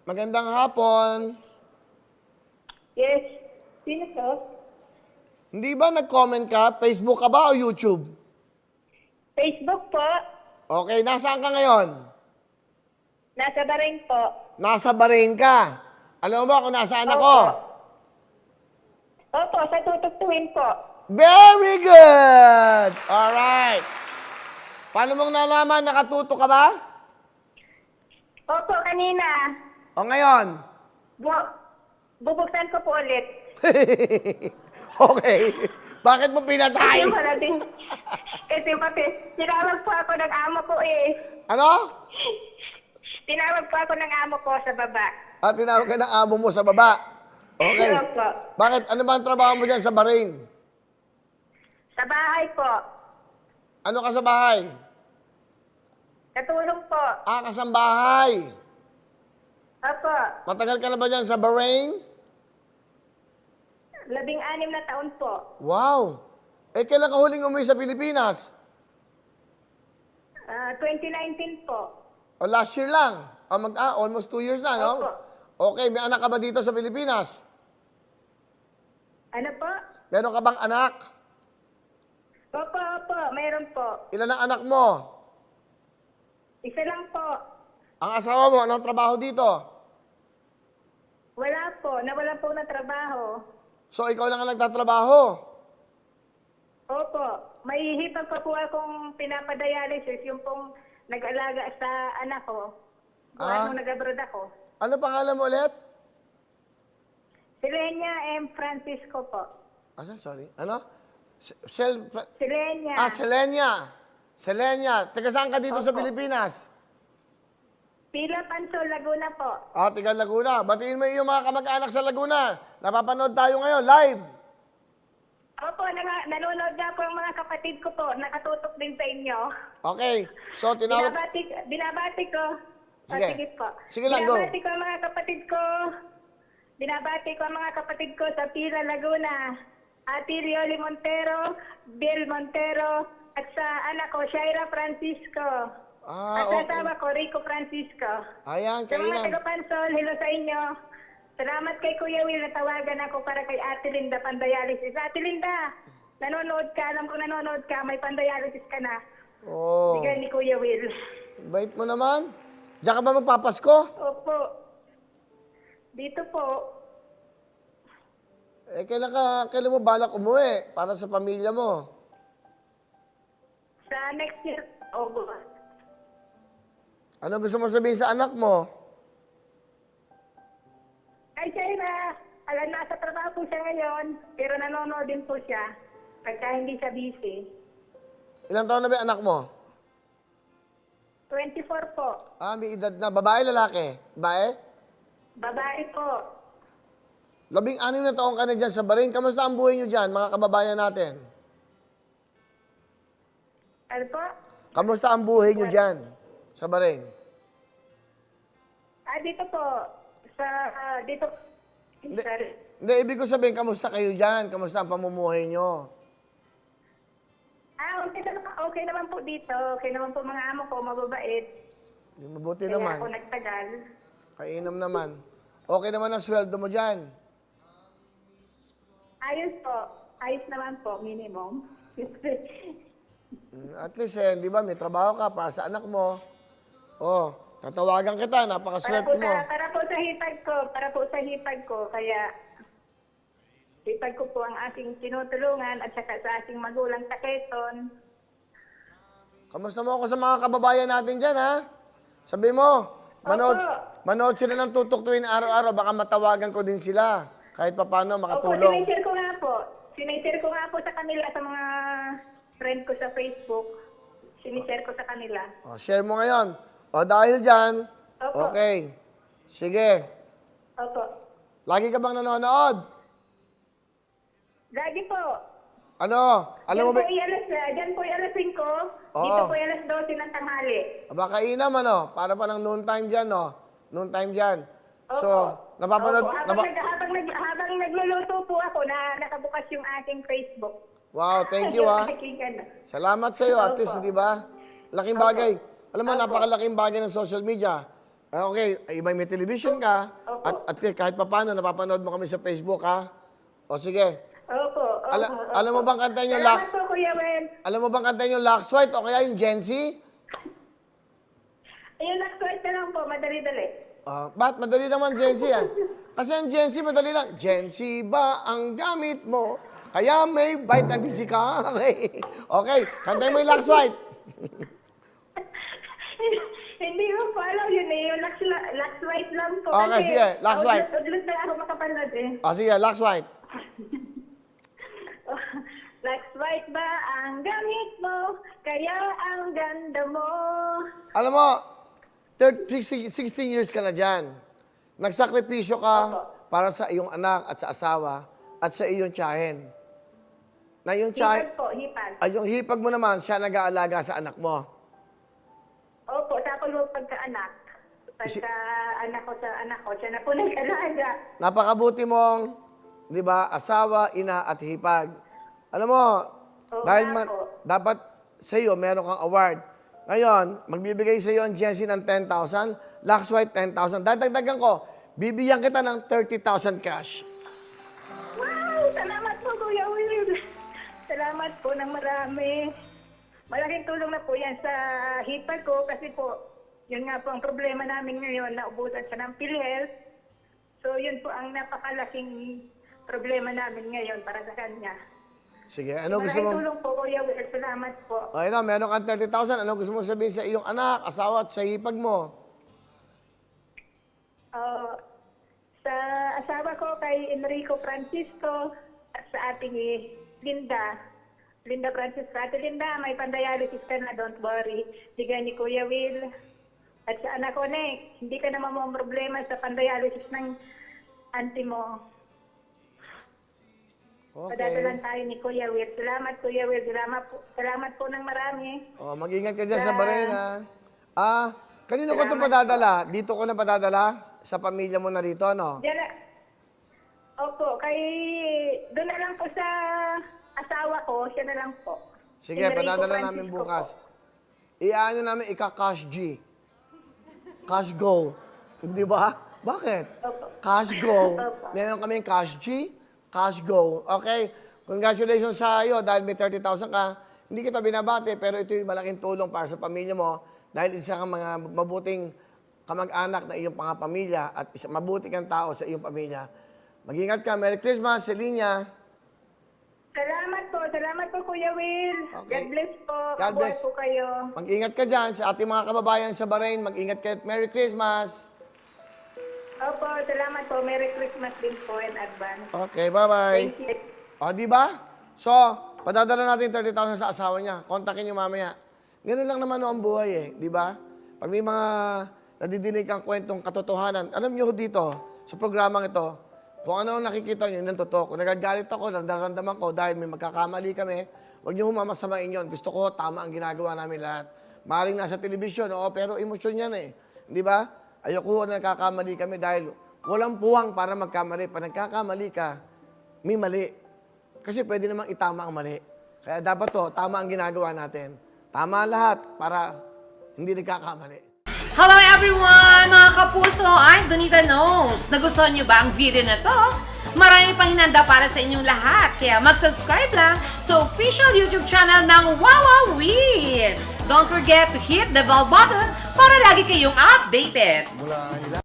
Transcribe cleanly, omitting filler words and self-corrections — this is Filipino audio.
Magandang hapon. Yes. Sino to? Hindi ba nag-comment ka? Facebook ka ba o YouTube? Facebook po. Okay, nasaan ka ngayon? Nasa Bahrain po. Nasa Bahrain ka. Alam mo ba kung nasaan ako? Opo, sa tutugtuhin po. Very good! Alright. Paano mong nalaman? Nakatuto ka ba? Opo, kanina. O ngayon? Bubuksan ko po ulit. Okay. Bakit mo pinatay? Kasi wala din. Kasi tinawag po ako ng amo ko eh. Ano? Tinawag po ako ng amo ko sa baba. Tinawag ka ng amo mo sa baba. Okay. Opo. Bakit? Ano ba ang trabaho mo dyan sa Bahrain? Sa bahay po. Ano ka sa bahay? Katulong po. Kasambahay. Opo. Matagal ka na ba dyan sa Bahrain? 16 na taon po. Wow! Kailan ka huling umuwi sa Pilipinas? 2019 po. O last year lang? Almost 2 years na, no? Opo. Okay, may anak ka ba dito sa Pilipinas? Ano po? Meron ka bang anak? Opo, opo. Mayroon po. Ilan ang anak mo? Isa lang po. Ang asawa mo, anong trabaho dito? Wala po. Nawalan po ng trabaho. So, ikaw lang ang nagtatrabaho? Opo. May hipag pa po akong pinapadialysis, yung pong nag-alaga sa anak ko. Buwan nung nag-abroad ako. Ano pangalan mo ulit? Silenia M. Francisco po. Sorry. Ano? Silenia. Selenia. Selenia. Taga saan ka dito sa Opo. Pilipinas? Pila Pansol, Laguna po. Taga Laguna. Batiin mo yung mga kamag-anak sa Laguna. Napapanood tayo ngayon, live. Opo, nanonood nga po ang mga kapatid ko po. Nakatutok din sa inyo. Okay. So, tinawag... Binabati ko. Sige. Sige po. Sige lang, go. Binabati ko ang mga kapatid ko. Binabati ko ang mga kapatid ko sa Pila, Laguna. Ate Rioli Montero, Bill Montero, at sa anak ko, Shaira Francisco. At sa Okay. asawa ko, Rico Francisco. Ayan, Sa mga kainan. taga-Pansol, hello sa inyo. Salamat kay Kuya Will, natawagan ako para kay Ate Linda, pandialysis. Ate Linda, nanonood ka, alam ko nanonood ka, may pandialysis ka na. Oh, Bigay ni Kuya Will. bait mo naman. Diyan ka ba magpapasko? Opo. Dito po. Kailan mo balak umuwi para sa pamilya mo? Sa next year, August. Ano gusto mo sabihin sa anak mo? Ay, Shaira, alam, nasa trabaho po siya ngayon, pero nanonood din po siya. Pagka hindi siya busy. Ilang taon na ba yung anak mo? 24 po. May edad na. Babae, lalaki? Babae? Babae po. 16 na taon ka na dyan sa Bahrain. Kamusta ang buhay nyo dyan, mga kababayan natin? Ano po? Kamusta ang buhay nyo dyan sa Bahrain? Dito po. Dito. Sorry. Hindi, ibig ko sabihin, kamusta kayo dyan? Kamusta ang pamumuhay nyo? Okay naman po dito. Okay naman po mga amo ko, mababait. Mabuti Kaya naman. ako nagtagal. Kainam naman. Okay naman ang sweldo mo dyan. Ayos po. Ayos naman po, minimum. At least, di ba, may trabaho ka para sa anak mo. Tatawagan kita, napakaswerte mo. Para po sa hipag ko. Para po sa hipag ko. Kaya, hipag ko po ang aking tinutulungan at saka sa aking magulang sa Quezon. Kamusta mo ako sa mga kababayan natin dyan, ha? Sabi mo, manood sila ng tutok tuwing araw-araw, baka matawagan ko din sila. Kahit paano makatulong. Sinishare ko nga po. Sinishare ko nga po sa kanila, sa mga friend ko sa Facebook. Sinishare ko sa kanila. Share mo ngayon. Dahil dyan, Opo. okay. Sige. Opo. Lagi ka bang nanonood? Lagi po. Ano? Alam mo ba? Diyan po alas 5. Oo. Dito po alas 12 ng tanghali. Baka inam, ano? Para pa ng noon time dyan, no? Noon time dyan. So, napapanood... Opo. Habang nagluluto po ako, nakabukas yung aking Facebook. Wow, thank you, ha? Nakikita na. Salamat sa iyo, at least, Opo. di ba? Laking bagay. Alam mo, Opo. napakalaking bagay ng social media. Okay, may television ka, at kahit paano, napapanood mo kami sa Facebook, ha? O sige. Opo. Alam mo bang kantahin yung Salamat Lux? po, Kuya Will. Alam mo bang kantahin yung Lux White o kaya yung Gen Z? Ayun, next word na lang po, madali-dali. Ba't? Madali naman Gen Z, Kasi ang Gen Z, madali lang. Gen Z ba ang gamit mo? Kaya may vitamin C ka. Okay, kantahin mo yung Lux White. Hindi ko po alam yun eh. Yung last white lang po. Okay, sige. Last white. Udlot na ako makapanood eh. Sige, Lux White. Last white ba ang gamit mo? Kaya ang ganda mo. Alam mo, 16 years ka na dyan. Nagsakripisyo ka para sa iyong anak at sa asawa at sa iyong tiyahin. Na yung tiyahin, Hipag po, hipag. yung hipag mo naman, siya nag-aalaga sa anak mo. Opo, tapos yung pagka-anak. Pagka-anak ko, siya na po nag-alaga. Napakabuti mong, di ba, asawa, ina at hipag. Alam mo, dahil dapat sa iyo meron kang award. Ngayon, magbibigay sa iyo ang Gen Z ng 10,000, Lux White 10,000. Dadagdagan ko, bibigyan kita ng 30,000 cash. Wow! Salamat po, Kuya Will. Salamat po ng marami. Malaking tulong na po yan sa hipag ko kasi po, yun nga po ang problema namin ngayon, naubusan siya ng PhilHealth. So yun po ang napakalaking problema namin ngayon para sa kanya. Sige, ano gusto mo? Malaking tulong po, Kuya Will. Salamat po. O, ito, meron kang 30,000. Ano gusto mo sabihin sa iyong anak, asawa at sa hipag mo? Sa asawa ko kay Enrico Francisco at sa ating Linda Francisco. Ate Linda, may pandialysis ka na, don't worry. Bigay ni Kuya Will. At sa anak ko, Nick, hindi ka naman mo problema sa pandialysis ng auntie mo. Okay. Padadalan tayo ni Kuya Will. Salamat, Kuya Will. Salamat po ng marami. O, mag-ingat ka dyan sa Bahrain, ha? Kanino ko ito padadala? Dito ko na padadala? Sa pamilya mo na rito, no? Diyan na. Opo, doon na lang po sa asawa ko, siya na lang po. Sige, Enrico padadala Francisco namin po. bukas. Iano namin ika-cash G. Cash go. Di ba? Bakit? Opo. Cash go. Opo. Meron kami cash G, cash go. Okay? Congratulations sa iyo dahil may 30,000 ka. Hindi kita binabati, pero ito yung malaking tulong para sa pamilya mo dahil isa kang mga mabuting kamag-anak na iyong pamilya at mabuti kang tao sa iyong pamilya. Mag-ingat ka. Merry Christmas, Celinia. Salamat po, Kuya Will. Okay. God bless po. God Mabuhay bless. po kayo. Mag-ingat ka dyan sa ating mga kababayan sa Bahrain. Mag-ingat ka at Merry Christmas. Opo, salamat po. Merry Christmas din po in advance. Okay, bye-bye. Thank you. O, di ba? So, padadala natin 30,000 sa asawa niya. Kontakin niyo mamaya. Ganun lang naman ang buhay eh, di ba? Pag may mga nadidinig kang kwentong katotohanan, alam niyo dito, sa programang ito, kung ano ang nakikita niyo, yun ang totoo. Kung nagagalit ako, nararamdaman ko dahil may magkakamali kami, huwag niyo humamasamain yun. Gusto ko, tama ang ginagawa namin lahat. Maring nasa telebisyon, oo, pero emosyon yan eh. Di ba? Ayoko na nagkakamali kami dahil walang puwang para magkamali. Pag nagkakamali ka, may mali. Kasi pwede namang itama ang mali. Kaya dapat to, tama ang ginagawa natin. Tama lahat para hindi nagkakamali. Hello everyone! Mga kapuso, I'm Donita Knows. Nagustuhan niyo ba ang video na to? Marami pang hinanda para sa inyong lahat. Kaya mag-subscribe lang sa official YouTube channel ng Wawa Win. Don't forget to hit the bell button para lagi kayong updated. Mula